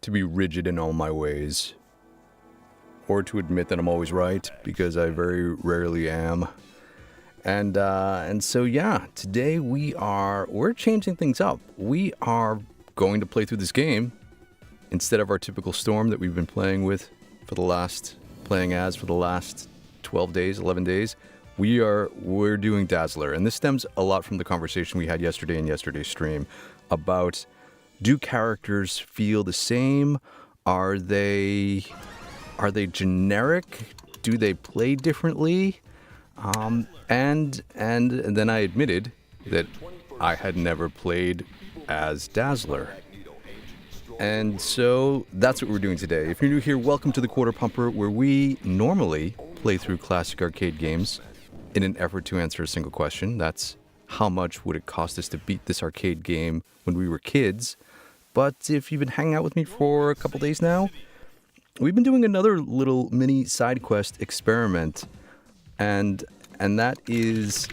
to be rigid in all my ways, or to admit that I'm always right, because I very rarely am. And so yeah, today we're changing things up. We are going to play through this game instead of our typical Storm that we've been playing with for the last 12 days, 11 days. We're doing Dazzler, and this stems a lot from the conversation we had yesterday in yesterday's stream about, do characters feel the same? Are they generic? Do they play differently? And then I admitted that I had never played as Dazzler. And so that's what we're doing today. If you're new here, welcome to the Quarter Pumper, where we normally play through classic arcade games in an effort to answer a single question. That's how much would it cost us to beat this arcade game when we were kids. But if you've been hanging out with me for a couple days now, we've been doing another little mini side quest experiment, and that is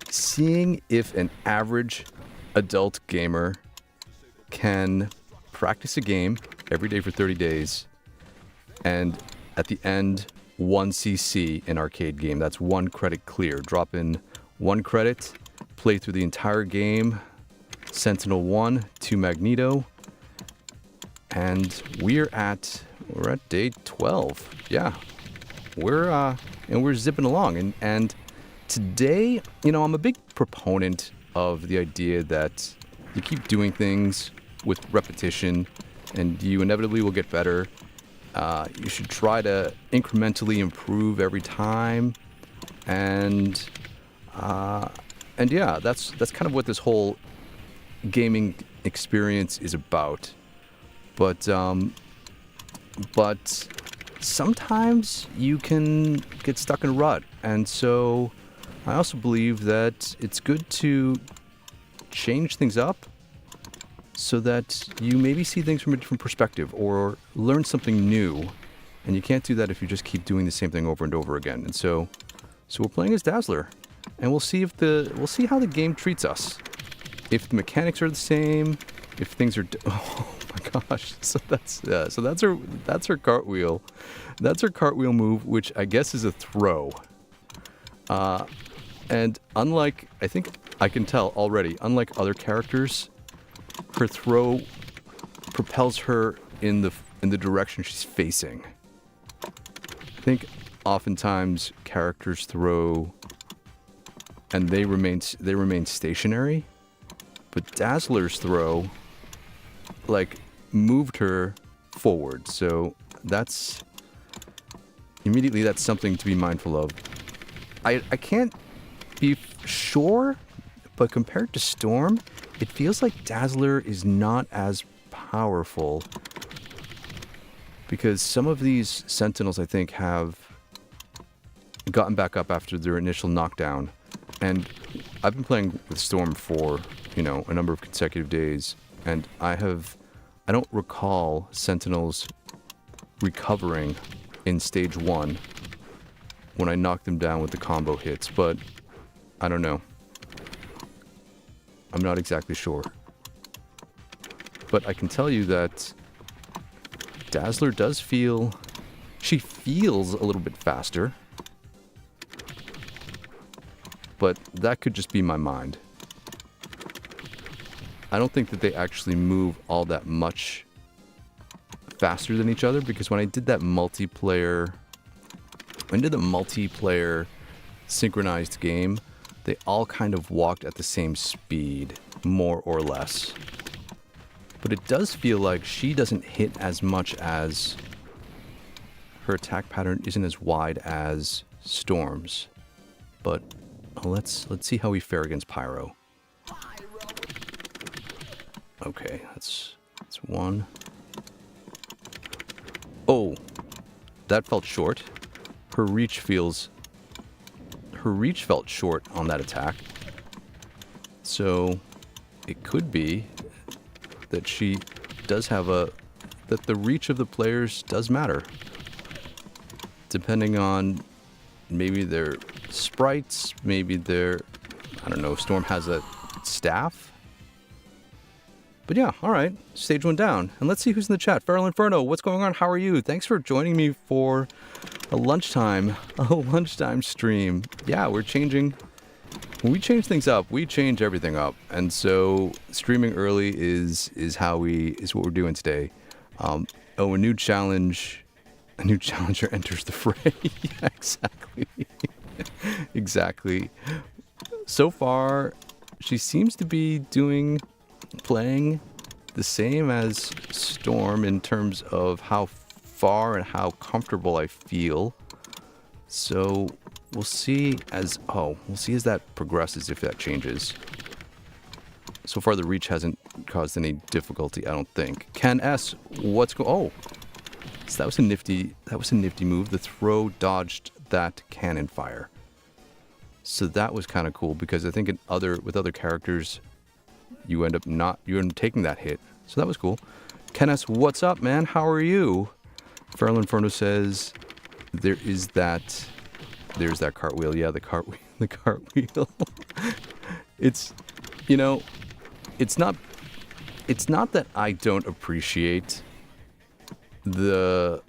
seeing if an average adult gamer can practice a game every day for 30 days, and at the end, 1 CC in arcade game. That's 1 credit clear. Drop in 1 credit, play through the entire game, Sentinel 1 to Magneto, and we're at day 12. Yeah, we're zipping along, and today, I'm a big proponent of the idea that you keep doing things with repetition, and you inevitably will get better. You should try to incrementally improve every time, and yeah, that's kind of what this whole gaming experience is about. But sometimes you can get stuck in a rut, and so I also believe that it's good to change things up so that you maybe see things from a different perspective or learn something new. And you can't do that if you just keep doing the same thing over and over again. And so we're playing as Dazzler, and we'll see how the game treats us. If the mechanics are the same, if things are oh my gosh. So that's her cartwheel. That's her cartwheel move, which I guess is a throw. And unlike, I think I can tell already, unlike other characters, her throw propels her in the direction she's facing. I think oftentimes characters throw and they remain stationary, but Dazzler's throw moved her forward. So that's something to be mindful of. I can't be sure, but compared to Storm, it feels like Dazzler is not as powerful, because some of these Sentinels, I think, have gotten back up after their initial knockdown. And I've been playing with Storm for, a number of consecutive days, and I don't recall Sentinels recovering in stage 1 when I knocked them down with the combo hits, but I don't know. I'm not exactly sure. But I can tell you that Dazzler she feels a little bit faster. But that could just be my mind. I don't think that they actually move all that much faster than each other, because when I did that multiplayer synchronized game, they all kind of walked at the same speed, more or less. But it does feel like she doesn't hit as much, as her attack pattern isn't as wide as Storm's. But let's see how we fare against Pyro. Okay, that's 1. Oh, that felt short. Her reach felt short on that attack. So it could be that she does have that the reach of the players does matter. Depending on maybe their sprites, maybe their, I don't know, Storm has a staff. But yeah, all right. Stage 1 down. And let's see who's in the chat. Feral Inferno, what's going on? How are you? Thanks for joining me for a lunchtime stream. Yeah, we're changing. When we change things up, we change everything up. And so streaming early is what we're doing today. A new challenger enters the fray. Yeah, exactly. Exactly. So far, she seems to be playing the same as Storm in terms of how far and how comfortable I feel. So we'll see as that progresses, if that changes. So far the reach hasn't caused any difficulty, I don't think. Ken S, so that was a nifty move. The throw dodged that cannon fire. So that was kind of cool, because I think with other characters you end up taking that hit. So that was cool. Ken S, what's up, man? How are you? Feral Inferno says there's that cartwheel. Yeah, the cartwheel. It's not that I don't appreciate the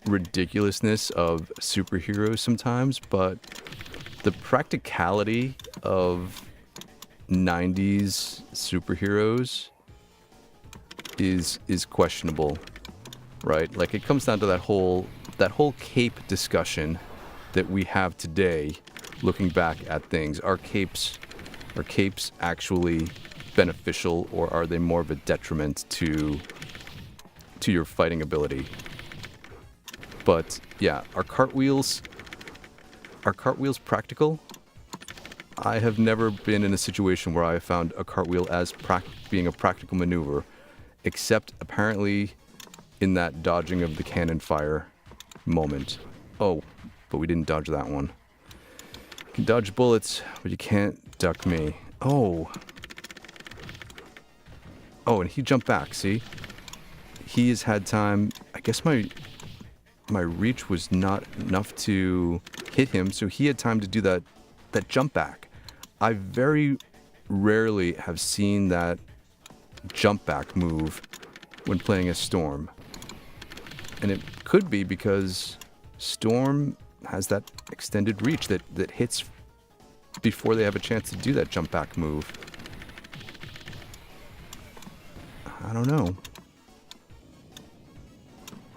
ridiculousness of superheroes sometimes, but the practicality of 90s superheroes is questionable, right? Like, it comes down to that whole cape discussion that we have today, looking back at things. Are capes actually beneficial, or are they more of a detriment to your fighting ability? But yeah, are cartwheels practical? I have never been in a situation where I found a cartwheel as being a practical maneuver, except apparently in that dodging of the cannon fire moment. Oh, but we didn't dodge that one. You can dodge bullets, but you can't duck me. Oh, and he jumped back, see? He has had time. I guess my reach was not enough to hit him, so he had time to do that jump back. I very rarely have seen that jump back move when playing as Storm. And it could be because Storm has that extended reach that hits before they have a chance to do that jump back move. I don't know.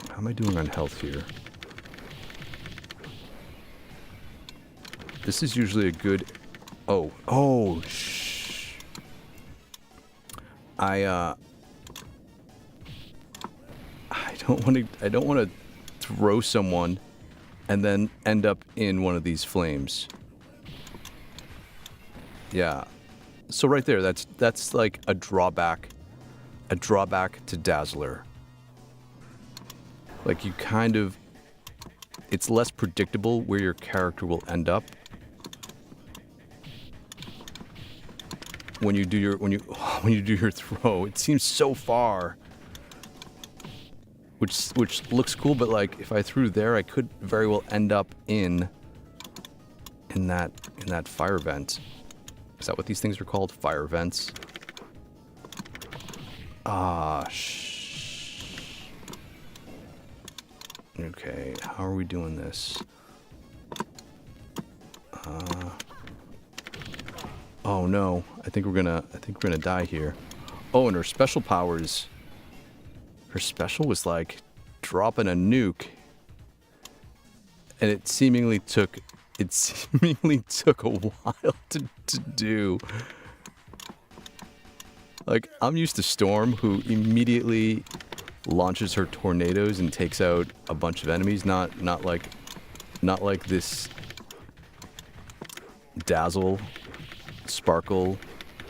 How am I doing on health here? This is usually a good... Oh, shh. I don't want to throw someone and then end up in one of these flames. Yeah. So right there, that's like a drawback to DAZZLER. Like, you kind of... It's less predictable where your character will end up when you do your throw. It seems so far, which looks cool, but like, if I threw there, I could very well end up in that fire vent. Is that what these things are called? Fire vents? Okay, how are we doing this? Oh no, I think we're gonna die here. Oh, and her special powers. Her special was like dropping a nuke, and it seemingly took a while to do. Like, I'm used to Storm, who immediately launches her tornadoes and takes out a bunch of enemies. Not like this Dazzle, Sparkle,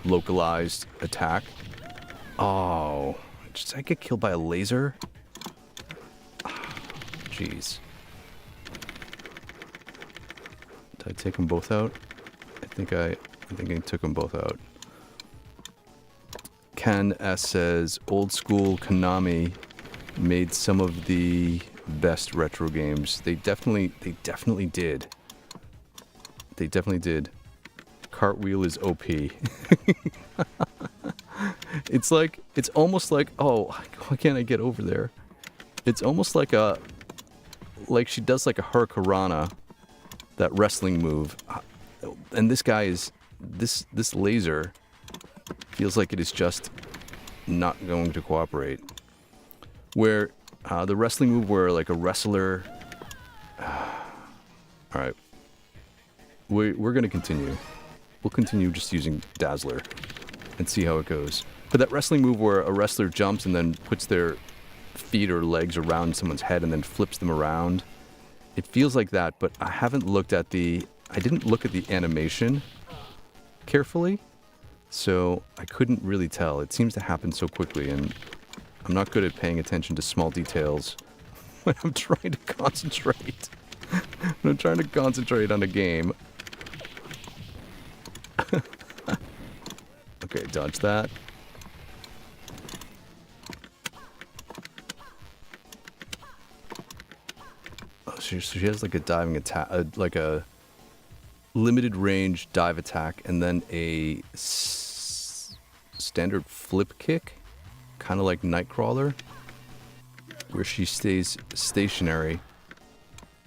localized attack. Did I get killed by a laser? Jeez. Did I take them both out? I think I took them both out. Ken S says, old school Konami made some of the best retro games. They definitely did. They definitely did. Cartwheel is OP. It's like, it's almost like, oh, why can't I get over there? It's almost like she does like a hurricanrana, that wrestling move. And this guy is, this laser feels like it is just not going to cooperate. Where the wrestling move where like a wrestler... Alright. We're going to continue. We'll continue just using Dazzler and see how it goes. But that wrestling move where a wrestler jumps and then puts their feet or legs around someone's head and then flips them around, it feels like that, but I haven't looked at the... I didn't look at the animation carefully, so I couldn't really tell. It seems to happen so quickly, and I'm not good at paying attention to small details when I'm trying to concentrate. When I'm trying to concentrate on a game. Okay, dodge that. Oh, so she has like a diving attack, like a limited range dive attack, and then a standard flip kick, kind of like Nightcrawler, where she stays stationary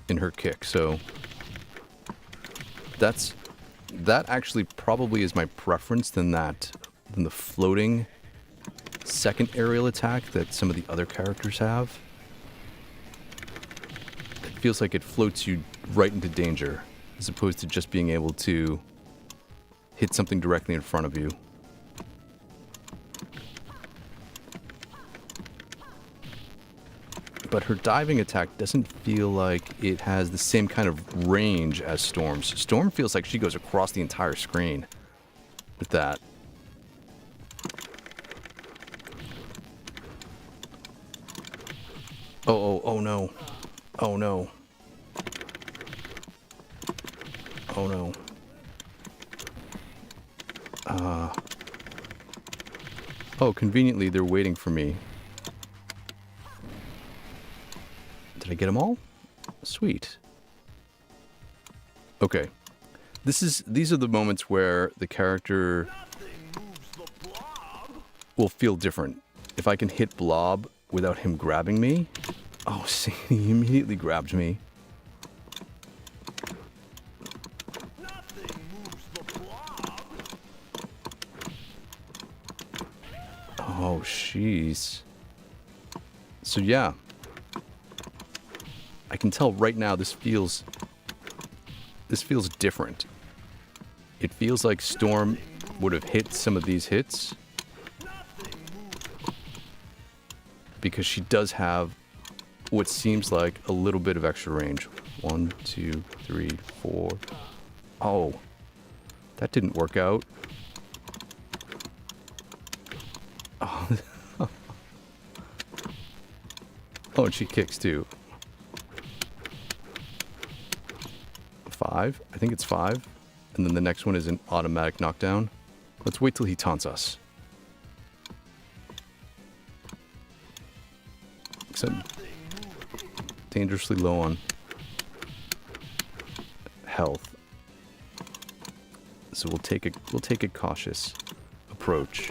in her kick. So that actually probably is my preference than the floating second aerial attack that some of the other characters have. It feels like it floats you right into danger, as opposed to just being able to hit something directly in front of you. But her diving attack doesn't feel like it has the same kind of range as Storm's. Storm feels like she goes across the entire screen with that. Oh no. Oh no. Oh no. Oh, conveniently they're waiting for me. Did I get them all? Sweet. Okay. These are the moments where the character will feel different. If I can hit Blob without him grabbing me. Oh, see, he immediately grabbed me. Oh, jeez. So yeah. I can tell right now this feels different. It feels like Storm would have hit some of these hits, because she does have what seems like a little bit of extra range. 1, 2, 3, 4. Oh, that didn't work out. Oh, oh, and she kicks too. 5. I think it's 5. And then the next one is an automatic knockdown. Let's wait till he taunts us. Except dangerously low on health. So we'll take a cautious approach.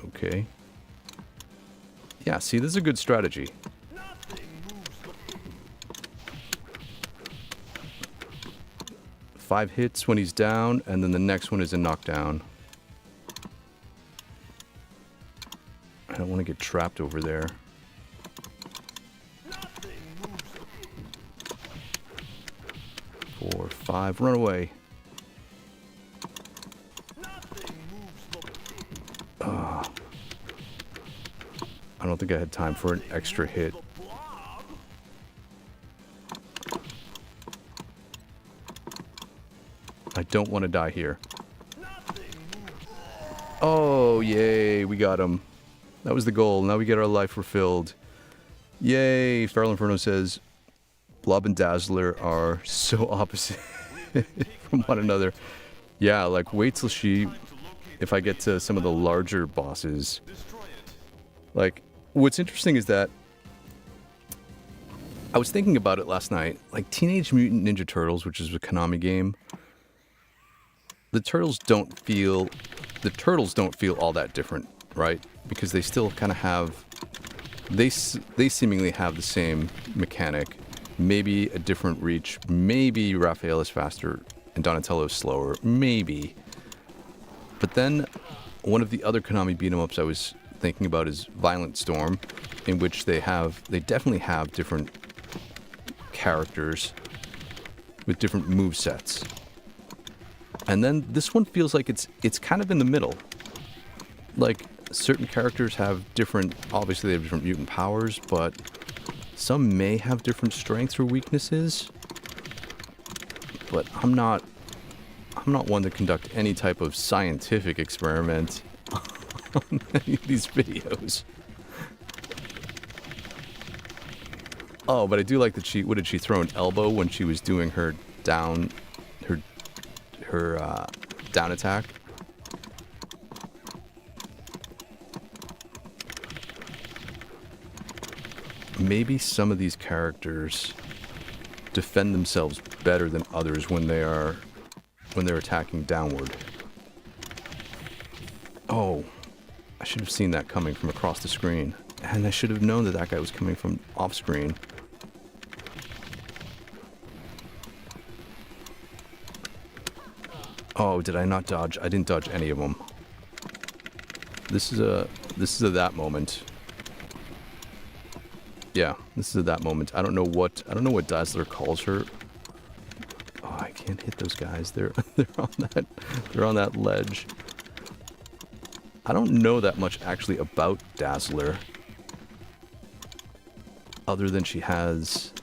Okay. Yeah, see, this is a good strategy. Five hits when he's down, and then the next one is a knockdown. I don't want to get trapped over there. Four, 5, run away. I don't think I had time for an extra hit. I don't want to die here. Oh, yay, we got him. That was the goal. Now we get our life refilled. Yay, Feral Inferno says, Blob and Dazzler are so opposite from one another. Yeah, like, wait till if I get to some of the larger bosses. Like, what's interesting is that I was thinking about it last night. Like, Teenage Mutant Ninja Turtles, which is a Konami game, the turtles don't feel all that different, right? Because they still kind of have, they seemingly have the same mechanic, maybe a different reach, maybe Raphael is faster and Donatello is slower, maybe. But then one of the other Konami beat 'em ups I was thinking about is Violent Storm, in which they definitely have different characters with different move sets. And then this one feels like it's kind of in the middle. Like, certain characters have different, obviously they have different mutant powers, but some may have different strengths or weaknesses. But I'm not one to conduct any type of scientific experiment on any of these videos. Oh, but I do like that what did she throw, an elbow when she was doing her down, her down attack? Maybe some of these characters defend themselves better than others when they're attacking downward. Oh, I should have seen that coming from across the screen. And I should have known that guy was coming from off screen. Oh, did I not dodge? I didn't dodge any of them. This is a that moment. Yeah, this is that moment. I don't know what Dazzler calls her. Oh, I can't hit those guys. They're on that ledge. I don't know that much actually about Dazzler, other than she has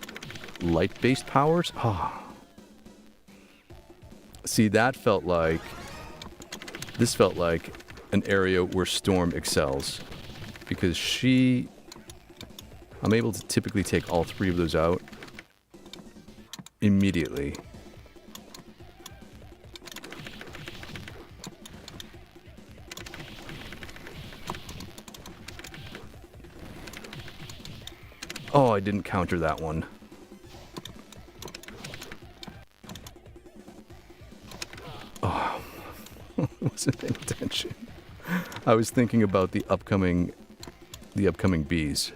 light-based powers. Oh. See, this felt like an area where Storm excels, because I'm able to typically take all three of those out immediately. Oh, I didn't counter that one. Oh, wasn't paying attention. I was thinking about the upcoming bees,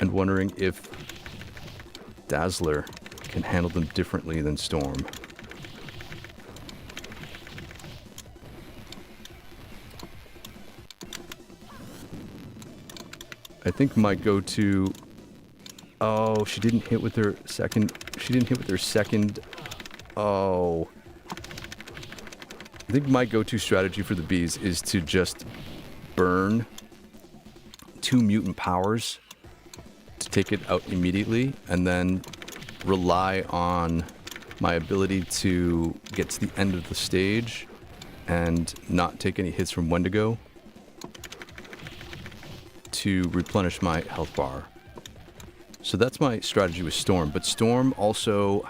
and wondering if Dazzler can handle them differently than Storm. I think my go-to... Oh, she didn't hit with her second... Oh. I think my go-to strategy for the bees is to just burn 2 mutant powers to take it out immediately, and then rely on my ability to get to the end of the stage and not take any hits from Wendigo to replenish my health bar. So that's my strategy with Storm. But Storm also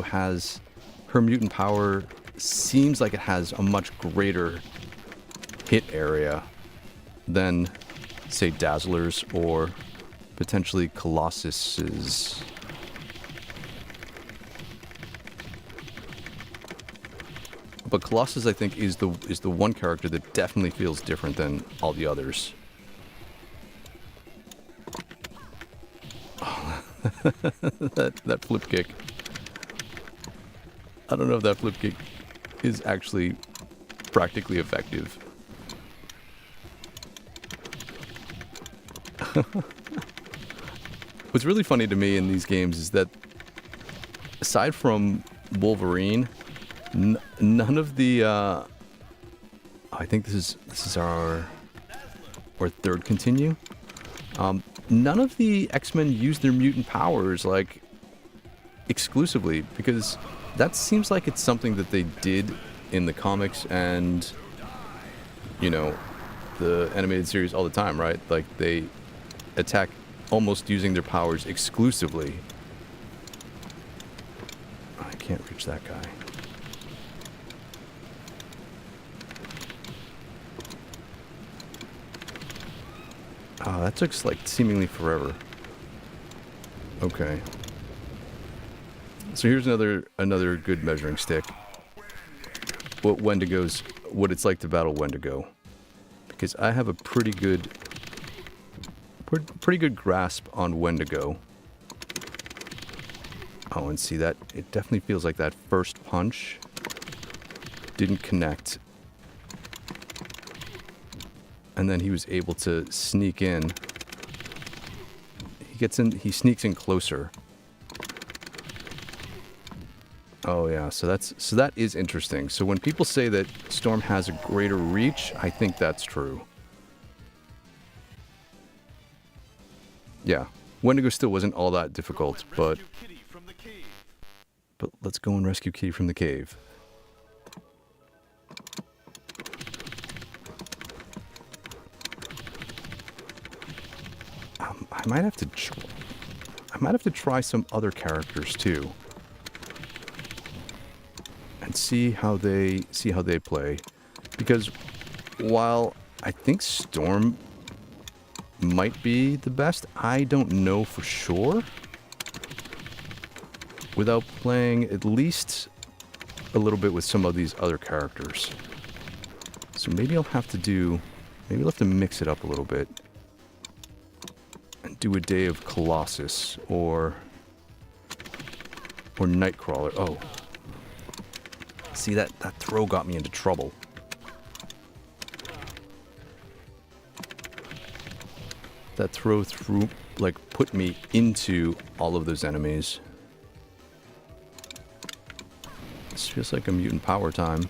has, her mutant power seems like it has a much greater hit area than, say, Dazzler's or potentially Colossus's. But Colossus, I think, is the one character that definitely feels different than all the others. Oh, that flip kick. I don't know if that flip kick is actually practically effective. What's really funny to me in these games is that, aside from Wolverine, none of the I think this is our third continue. None of the X-Men use their mutant powers like exclusively, because that seems like it's something that they did in the comics and, you know, the animated series all the time, right? Like, they attack almost using their powers exclusively. I can't reach that guy. Oh, that took like seemingly forever. Okay. So here's another good measuring stick. What it's like to battle Wendigo, because I have a pretty good grasp on Wendigo. Oh, and see that it definitely feels like that first punch didn't connect, and then he was able to sneak in. He sneaks in closer. Oh yeah, so that is interesting. So when people say that Storm has a greater reach, I think that's true. Yeah, Wendigo still wasn't all that difficult, but let's go and rescue Kitty from the cave. I might have to try some other characters too, and see how they play, because while I think Storm might be the best, I don't know for sure without playing at least a little bit with some of these other characters. So maybe I'll have to mix it up a little bit and do a day of Colossus or Nightcrawler. Oh. See, that throw got me into trouble. That throw put me into all of those enemies. This feels like a mutant power time.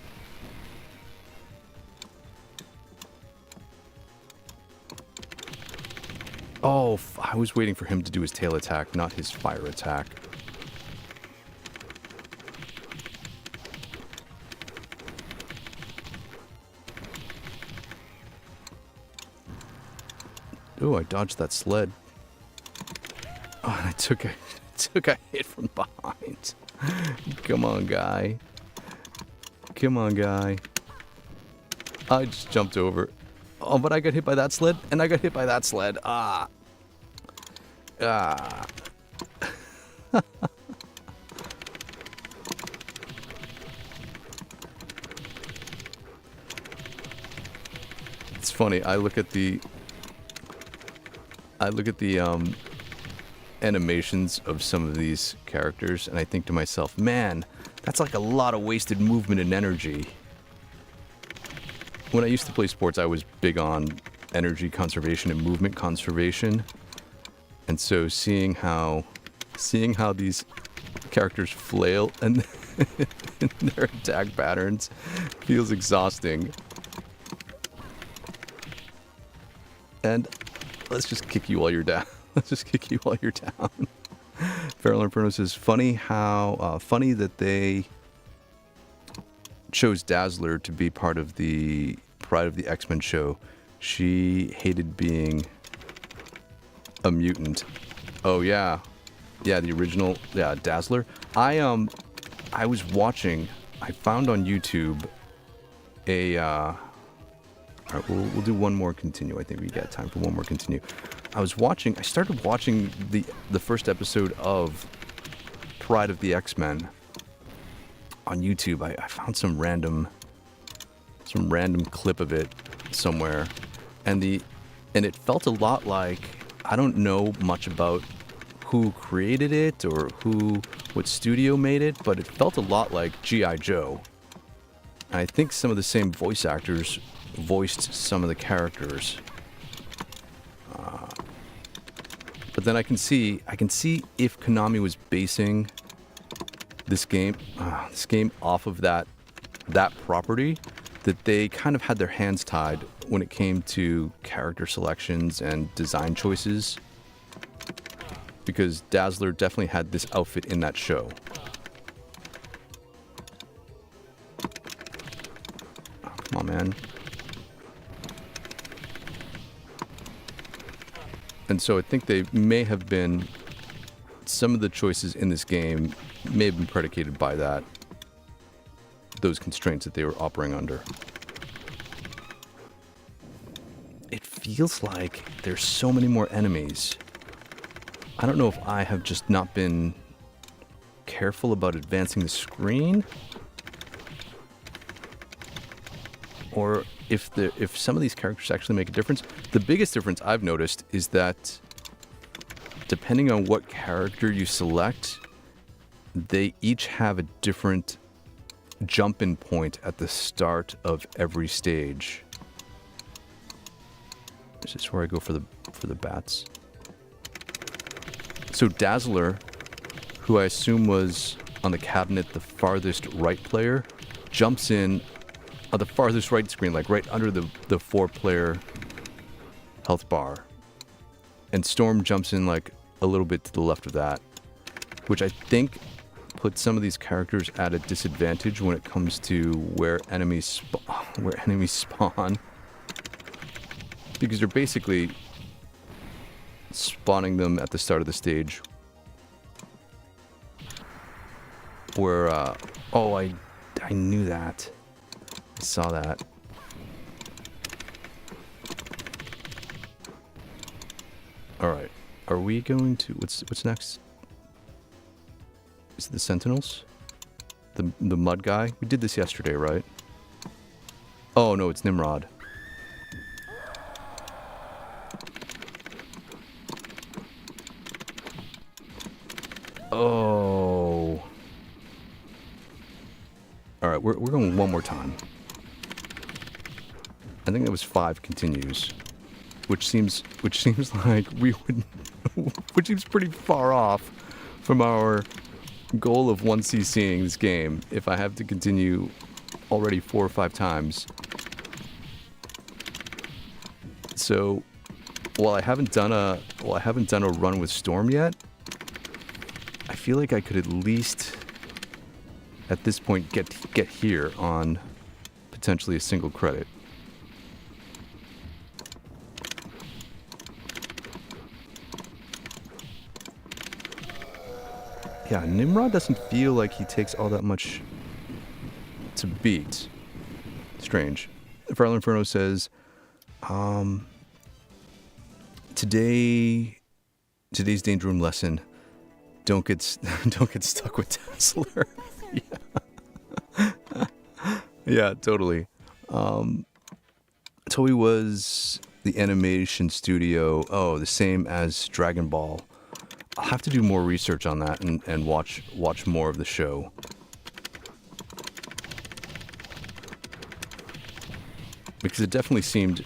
Oh, I was waiting for him to do his tail attack, not his fire attack. Oh, I dodged that sled. Oh, and I took a hit from behind. Come on, guy. Come on, guy. I just jumped over. Oh, but I got hit by that sled, and I got hit by that sled. Ah. Ah. It's funny. I look at the animations of some of these characters, and I think to myself, man, that's like a lot of wasted movement and energy. When I used to play sports, I was big on energy conservation and movement conservation. And so seeing how these characters flail and their attack patterns feels exhausting. And let's just kick you while you're down. Let's just kick you while you're down. Feral Inferno says, funny that they chose Dazzler to be part of the Xmen show. She hated being a mutant. Oh yeah, the original, Dazzler. I was watching. I found on YouTube a. All right, we'll do one more continue. I think we got time for one more continue. I started watching the first episode of Pride of the Xmen on YouTube. I found some random clip of it somewhere, and it felt a lot like, I don't know much about who created it or what studio made it, but it felt a lot like G.I. Joe. And I think some of the same voice actors voiced some of the characters. But then I can see if Konami was basing this game off of that property, that they kind of had their hands tied when it came to character selections and design choices, because Dazzler definitely had this outfit in that show. Oh, come on, man. And so I think some of the choices in this game may have been predicated by those constraints that they were operating under. It feels like there's so many more enemies. I don't know if I have just not been careful about advancing the screen, or if some of these characters actually make a difference. The biggest difference I've noticed is that depending on what character you select, they each have a different jump-in point at the start of every stage. This is where I go for the bats. So Dazzler, who I assume was on the cabinet the farthest right player, jumps in on the farthest right screen, like right under the 4-player health bar. And Storm jumps in like a little bit to the left of that, which I think puts some of these characters at a disadvantage when it comes to where enemies spawn. Because you're basically spawning them at the start of the stage. Where, oh, I knew that. I saw that. Alright. Are we going to... What's next? Is it the Sentinels? The mud guy? We did this yesterday, right? Oh, no, it's Nimrod. Oh. Alright, we're going one more time. I think that was 5 continues. Which seems like we would... which seems pretty far off from our goal of 1CCing this game if I have to continue already 4 or 5 times. So, while I haven't done a run with Storm yet, I feel like I could at least at this point get here on potentially a single credit. Yeah, Nimrod doesn't feel like he takes all that much to beat. Strange. Farrell Inferno says, today's Danger Room lesson, don't get stuck with Dazzler. Yeah. Yeah, totally. Toei was the animation studio, the same as Dragon Ball. I'll have to do more research on that and watch more of the show. Because it definitely seemed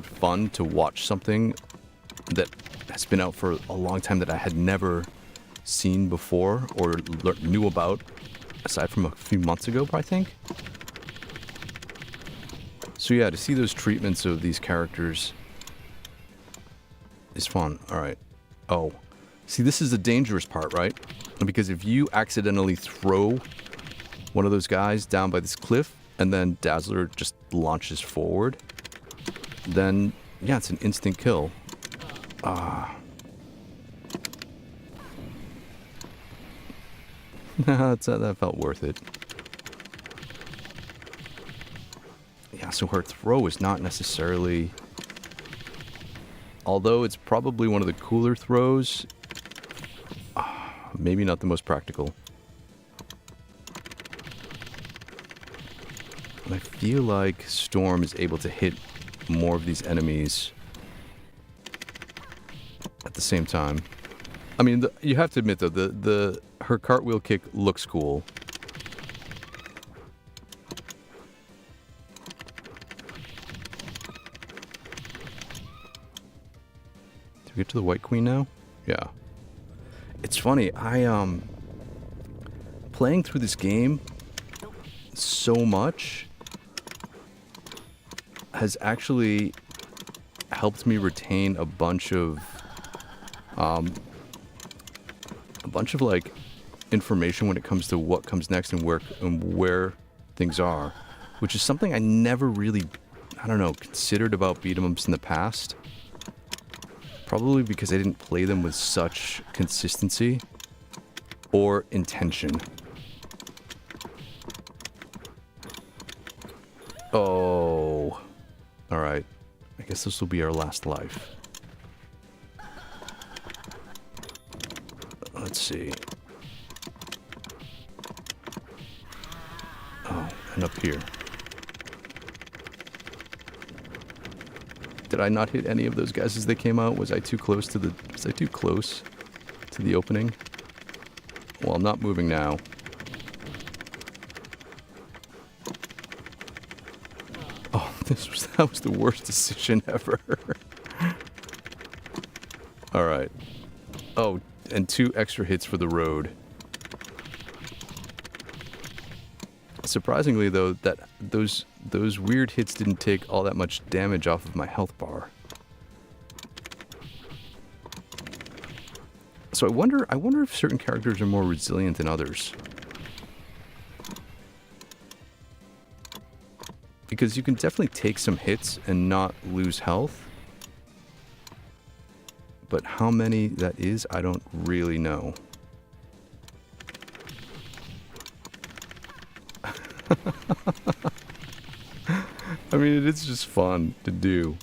fun to watch something that has been out for a long time that I had never seen before or knew about, aside from a few months ago, I think. So yeah, to see those treatments of these characters is fun. All right. Oh, see, this is the dangerous part, right? Because if you accidentally throw one of those guys down by this cliff and then Dazzler just launches forward, then, yeah, it's an instant kill. That felt worth it. Yeah, so her throw is not necessarily... Although it's probably one of the cooler throws, maybe not the most practical. And I feel like Storm is able to hit more of these enemies at the same time. I mean, you have to admit though, her cartwheel kick looks cool. Did we get to the White Queen now? Yeah. It's funny, playing through this game so much has actually helped me retain a bunch of like information when it comes to what comes next and where things are, which is something I never really, I don't know, considered about beat 'em ups in the past. Probably because I didn't play them with such consistency or intention. Oh. Alright. I guess this will be our last life. Let's see. up here? Did I not hit any of those guys as they came out? Was I too close to the... Was I too close to the opening? Well, I'm not moving now. Oh, that was the worst decision ever. Alright. Oh, and 2 extra hits for the road. Surprisingly, though, that those weird hits didn't take all that much damage off of my health bar. So I wonder if certain characters are more resilient than others. Because you can definitely take some hits and not lose health. But how many that is, I don't really know. I mean, it is just fun to do.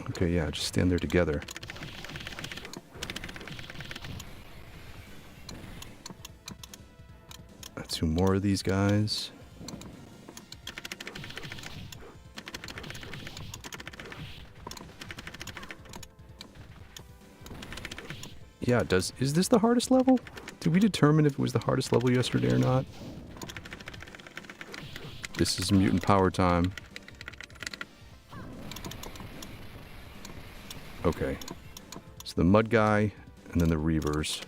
Okay, yeah, just stand there together. That's 2 more of these guys. Yeah, is this the hardest level? Did we determine if it was the hardest level yesterday or not? This is mutant power time. Okay. So the mud guy, and then the reavers.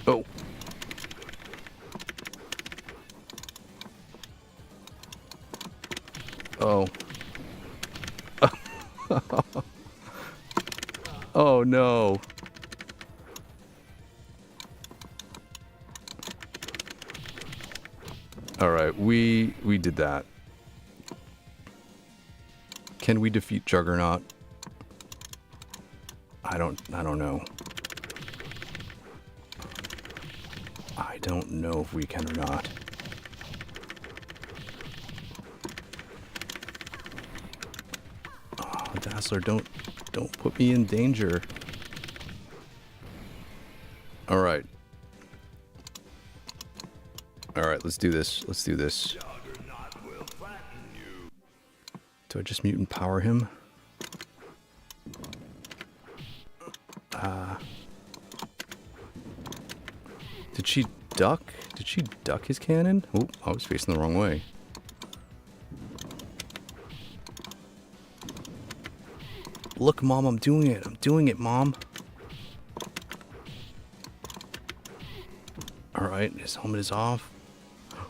Oh! Oh. Oh no. Alright, we did that. Can we defeat Juggernaut? I don't know. I don't know if we can or not. Oh, Dazzler, don't put me in danger. Alright. Alright, let's do this. Let's do this. Do I just mutant power him? Did she duck? Did she duck his cannon? Oh, I was facing the wrong way. Look, Mom, I'm doing it. I'm doing it, Mom. Alright, his helmet is off.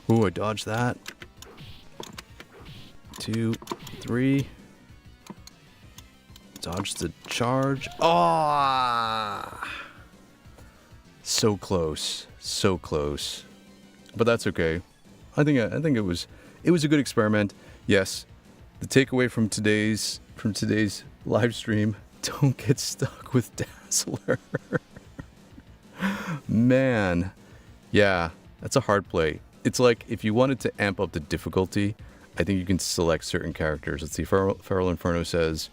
Ooh, I dodged that. 2, 3. Dodge the charge. Ah! So close. So close. But that's okay. I think it was a good experiment. Yes. The takeaway from today's live stream, don't get stuck with Dazzler. Man. Yeah, that's a hard play. It's like if you wanted to amp up the difficulty, I think you can select certain characters. Let's see, Feral Inferno says,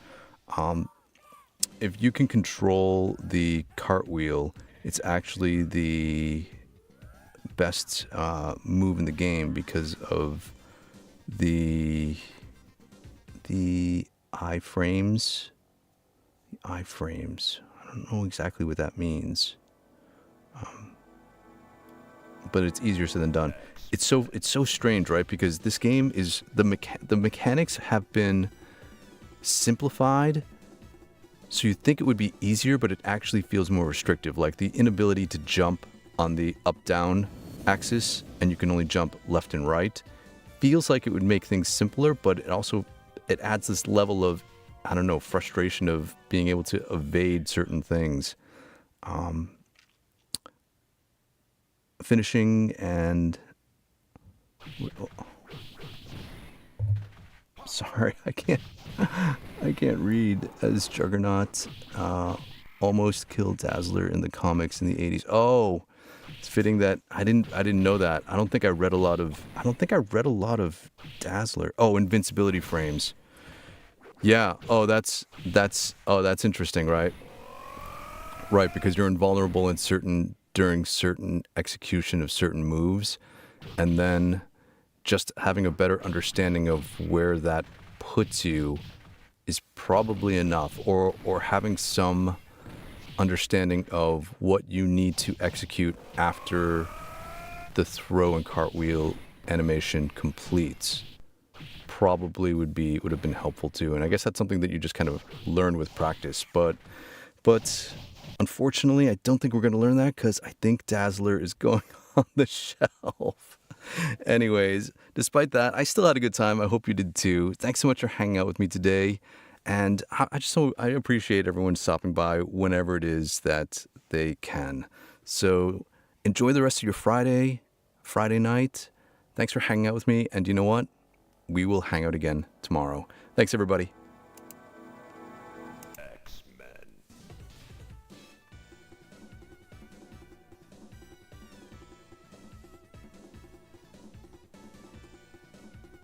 if you can control the cartwheel, it's actually the best move in the game because of the iframes. The iframes. I don't know exactly what that means. But it's easier said than done. It's so strange, right? Because this game is the mechanics have been simplified, so you think it would be easier, but it actually feels more restrictive. Like the inability to jump on the up-down axis, and you can only jump left and right, feels like it would make things simpler, but it adds this level of, I don't know, frustration of being able to evade certain things. Finishing and... Sorry, I can't read. As Juggernaut almost killed Dazzler in the comics in the 80s. Oh, it's fitting that I didn't know that. I don't think I read a lot of Dazzler. Oh, invincibility frames. Yeah. Oh, that's interesting, right? Right, because you're invulnerable in during certain execution of certain moves, and then just having a better understanding of where that puts you is probably enough, or having some understanding of what you need to execute after the throw and cartwheel animation completes probably would have been helpful too. And I guess that's something that you just kind of learn with practice. But unfortunately, I don't think we're going to learn that because I think Dazzler is going on the shelf. Anyways, despite that, I still had a good time. I hope you did too. Thanks so much for hanging out with me today. And I appreciate everyone stopping by whenever it is that they can. So enjoy the rest of your Friday night. Thanks for hanging out with me. And you know what? We will hang out again tomorrow. Thanks, everybody.